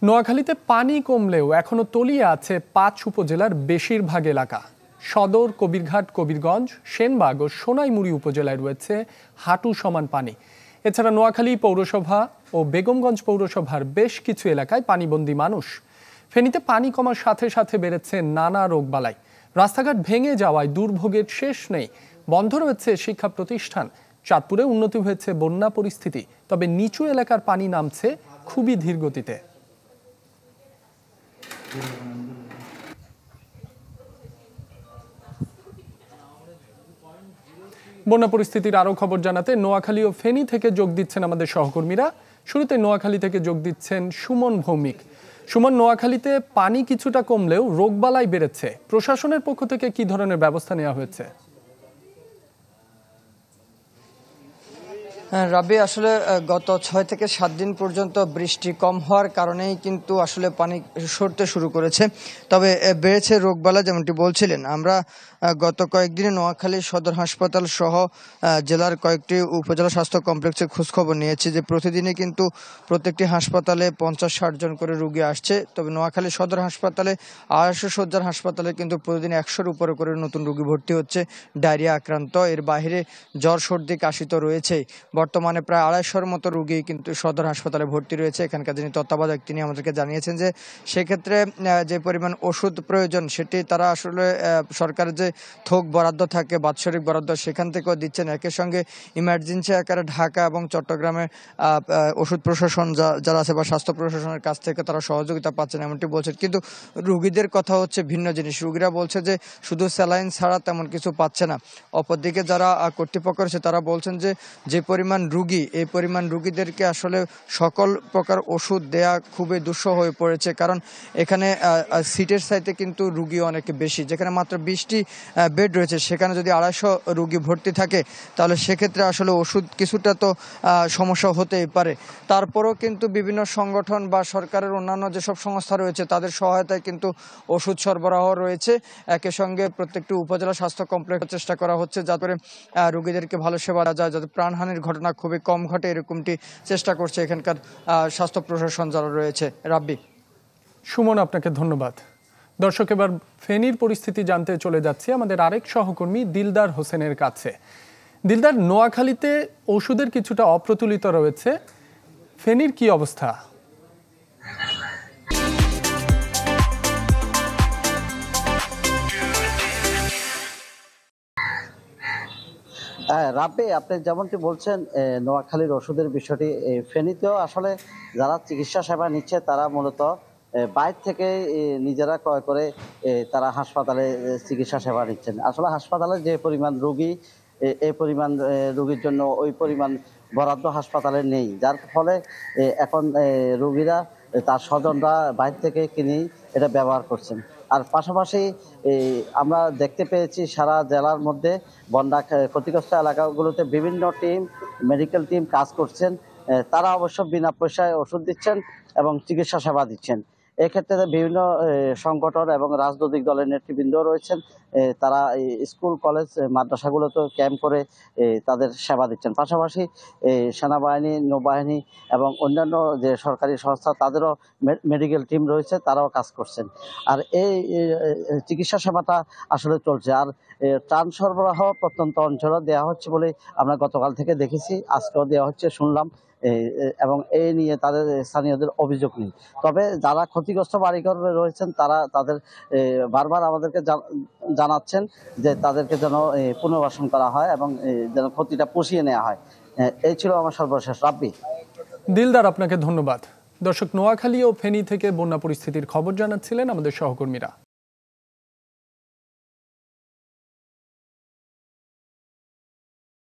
নোয়াখালীতে পানি কমলেও এখনো তলিয়ে আছে ৫ উপজেলার বেশিরভাগ এলাকা। সদর, কবিরঘাট, কবিরগঞ্জ, সেনবাগ ও সোনাইমুড়ি উপজেলায় রয়েছে হাঁটু সমান পানি। এছাড়া নোয়াখালী পৌরসভা ও বেগমগঞ্জ পৌরসভার বেশ কিছু এলাকায় পানিবন্দী মানুষ। ফেনীতে পানি কমার সাথে সাথে বেড়েছে নানা রোগবালাই। রাস্তাঘাট ভেঙে যাওয়ায় দুর্ভোগের শেষ নেই। বন্ধ রয়েছে শিক্ষা প্রতিষ্ঠান। চাঁদপুরে উন্নতি হয়েছে বন্যা পরিস্থিতি, তবে নিচু এলাকার পানি নামছে খুবই ধীর গতিতে। বন্যা পরিস্থিতির আরো খবর জানাতে নোয়াখালী ও ফেনী থেকে যোগ দিচ্ছেন আমাদের সহকর্মীরা। শুরুতে নোয়াখালী থেকে যোগ দিচ্ছেন সুমন ভৌমিক। সুমন, নোয়াখালীতে পানি কিছুটা কমলেও রোগবালাই বেড়েছে। প্রশাসনের পক্ষ থেকে কি ধরনের ব্যবস্থা নেওয়া হয়েছে? রাবি, আসলে গত ৬ থেকে ৭ দিন পর্যন্ত বৃষ্টি কম হওয়ার কারণেই কিন্তু আসলে পানি সরতে শুরু করেছে। তবে বেড়েছে রোগবালাই, যেমনটি বলছিলেন। আমরা গত কয়েকদিনে নোয়াখালী সদর হাসপাতাল সহ জেলার কয়েকটি উপজেলা স্বাস্থ্য কমপ্লেক্সে খোঁজখবর নিয়েছি যে প্রতিদিনই কিন্তু প্রত্যেকটি হাসপাতালে ৫০-৬০ জন করে রোগী আসছে। তবে নোয়াখালী সদর হাসপাতালে ২৫০ শয্যার হাসপাতালে কিন্তু প্রতিদিন ১০০-র উপরে করে নতুন রোগী ভর্তি হচ্ছে ডায়রিয়া আক্রান্ত। এর বাইরে জ্বর, সর্দি, কাশি তো রয়েছেই। বর্তমানে প্রায় ২৫০-র মতো রোগী কিন্তু সদর হাসপাতালে ভর্তি রয়েছে। এখানকার যিনি তত্ত্বাবধায়ক তিনি আমাদেরকে জানিয়েছেন যে সেক্ষেত্রে যে পরিমাণ ওষুধ প্রয়োজন সেটি তারা আসলে সরকারের যে থোক বরাদ্দ থাকে, বাৎসরিক বরাদ্দ, সেখান থেকেও দিচ্ছেন। একই সঙ্গে ইমার্জেন্সি আকারে ঢাকা এবং চট্টগ্রামে ওষুধ প্রশাসন যারা আছে বা স্বাস্থ্য প্রশাসনের কাছ থেকে তারা সহযোগিতা পাচ্ছেন এমনটি বলছেন। কিন্তু রোগীদের কথা হচ্ছে ভিন্ন জিনিস। রোগীরা বলছে যে শুধু স্যালাইন ছাড়া তেমন কিছু পাচ্ছে না। অপরদিকে যারা কর্তৃপক্ষ রয়েছে তারা বলছেন যে পরিমাণ রোগী, এই পরিমাণ রোগীদেরকে আসলে সকল প্রকার ওষুধ দেয়া খুবই দুঃসহ হয়ে পড়েছে। কারণ এখানে সিটের সাইতে কিন্তু রোগী অনেক বেশি। যেখানে মাত্র ২০টি বেড রয়েছে সেখানে যদি ২৫০ রোগী ভর্তি থাকে তাহলে সেক্ষেত্রে আসলে ওষুধ কিছুটা তো সমস্যা হতেই পারে। তারপরেও কিন্তু বিভিন্ন সংগঠন বা সরকারের অন্যান্য যেসব সংস্থা রয়েছে তাদের সহায়তায় কিন্তু ওষুধ সরবরাহ রয়েছে। একই সঙ্গে প্রত্যেকটি উপজেলা স্বাস্থ্য কমপ্লেক্স চেষ্টা করা হচ্ছে যাতে রোগীদেরকে ভালো সেবা দেওয়া যায়, যাতে প্রাণহানির ঘটনা খুবই কম ঘটে, এরকমটি চেষ্টা করছে এখানকার স্বাস্থ্য প্রশাসন যারা রয়েছে। রাব্বি। সুমন, আপনাকে ধন্যবাদ। দর্শক, এবার ফেনীর পরিস্থিতি জানতে চলে যাচ্ছি আমাদের আরেক সহকর্মী দিলদার হোসেনের কাছে। দিলদার, নোয়াখালীতে ওষুধের কিছুটা অপ্রতুলিত রয়েছে, ফেনীর কি অবস্থা? রাব্বি, আপনি যেমনটি বলছেন নোয়াখালীর ওষুধের বিষয়টি, ফেনীতেও আসলে যারা চিকিৎসা সেবা নিচ্ছে তারা মূলত বাইরে থেকে নিজেরা ক্রয় করে তারা হাসপাতালে চিকিৎসা সেবা নিচ্ছেন। আসলে হাসপাতালে যে পরিমাণ রোগী, এই পরিমাণ রোগীর জন্য ওই পরিমাণ বরাদ্দ হাসপাতালে নেই, যার ফলে এখন রোগীরা তার স্বজনরা বাইরে থেকে কিনেই এটা ব্যবহার করছেন। আর পাশাপাশি আমরা দেখতে পেয়েছি সারা জেলার মধ্যে বন্যা ক্ষতিগ্রস্ত এলাকাগুলোতে বিভিন্ন টিম, মেডিকেল টিম কাজ করছেন। তারা অবশ্য বিনা পয়সায় ওষুধ দিচ্ছেন এবং চিকিৎসা সেবা দিচ্ছেন। এক্ষেত্রে বিভিন্ন সংগঠন এবং রাজনৈতিক দলের নেতৃবৃন্দ রয়েছেন। তারা স্কুল, কলেজ, মাদ্রাসাগুলোতে ক্যাম্প করে তাদের সেবা দিচ্ছেন। পাশাপাশি সেনাবাহিনী, নৌবাহিনী এবং অন্যান্য যে সরকারি সংস্থা তাদেরও মেডিকেল টিম রয়েছে, তারাও কাজ করছেন। আর এই চিকিৎসা সেবাটা আসলে চলছে। আর ত্রাণ সরবরাহ প্রত্যন্ত অঞ্চলে দেওয়া হচ্ছে বলে আমরা গতকাল থেকে দেখেছি, আজকেও দেওয়া হচ্ছে শুনলাম। এবং এই নিয়ে তাদের স্থানীয়দের অভিযোগ নেই। তবে যারা ক্ষতিগ্রস্ত বাড়িঘর রয়েছেন তারা তাদের বারবার আমাদেরকে জানাচ্ছেন যে তাদেরকে যেন পুনর্বাসন করা হয় এবং যেন ক্ষতিটা পুষিয়ে নেওয়া হয়। এই ছিল আমার সর্বশেষ। রাব্বি। দিলদার, আপনাকে ধন্যবাদ। দর্শক, নোয়াখালী ও ফেনী থেকে বন্যা পরিস্থিতির খবর জানাচ্ছিলেন আমাদের সহকর্মীরা।